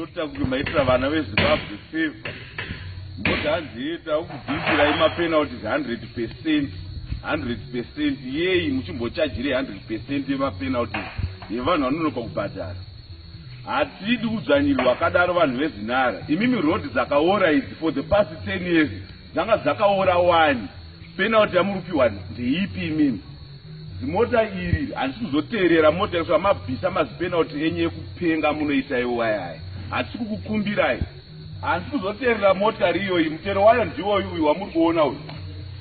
munoita kuti maitira vana vezimbabwe favor motanziita ukubvisira mapenalties 100% yei muchimbochajire 100% yemapenalties yevanhu vanonoka kubhadhara. Hatidi kudzvanyirirwa kadaro vanhu vezinara. Imimi road dzakaora idzi for the past 10 years dzanga dzakaora 1 penalty yamurupiwa ndeipi imimi? Zimota iri handisi kuzoteerera mota yekuti mabvisa mazipenalty enye ekupenga munoita iwayaya. Hatisi kukukumbirai. Handisi kuzoteerera mota iyoyi. Mutero wayo ndiwo uyu wamuri kuona uyu.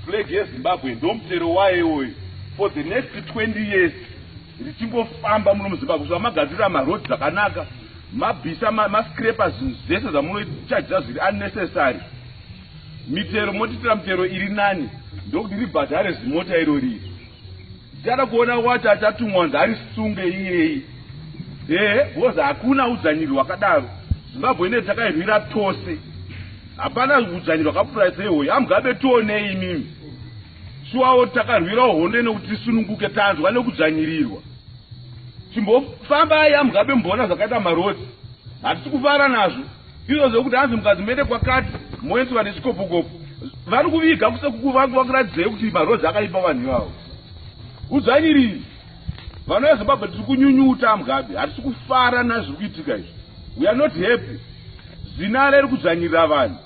Flag yeZimbabwe ndo mutero wayo iwoyu. For the next 20 years richingofamba muno muZimbabwe kuti vamagadzirira maroad dzakanaka, mabvisa mascrapers zvese zvamunochajira zviri unnecessary. Mitero motitira mutero iri nani ndokuti ribhadhare zimota iro riri. Tichada kuona wati achatumwa ngarisunge iyeyi. Because hakuna udzvanyiri hwakadaro. Zimbabwe ine takairwira tose. Hapana udzvanyiri hwakapfuura sehoyi. Hamugabe tionei imimi. Shuwawo takarwirawo hondo nekuti tisununguke tanzwa nekudzvanyirirwa. Chimbofambai hamugabe mboona zvakaita marodzi. Hatisi kufara nazvo. Izvo zvokuti hanzi mukadzimende kwakati moendwa nechikopokopo. Vari kuviga kuratidzei kuti marodzi akaipa vanhu ivavo. Udzvanyiriri. Vanhu veZimbabwe tiri kunyunyuta mugabe. Hatisi kufara nazviri kuitika izvi. We are not happy. Zinara riri kudzvanyirira vanhu.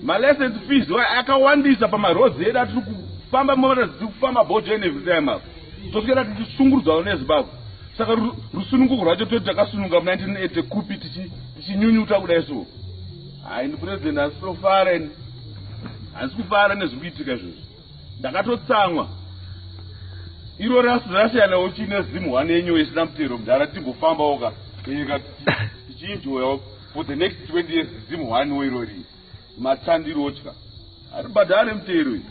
Malicense fees akawandisa pamarodzi edu atiri kufamba mota dziri kufamba bojo and everything up. Toswera tichisungurudzwa neZimbabwe. Saka rusununguko rwacho toti takasununga mu1980 kupi tichinyunyuta kudai so. Hai ndi president asofara ni. Handisi kufara nezviri kuitika izvozvo. Ndakatotsamwa. Iro rasiyana uchine zimuhwane yenyu isina mutero mudhara timbofamba oka nyika tichinjoya for the next 20 years zimuhwane weirori matsandiro otya. Ari badhare mutero iyi.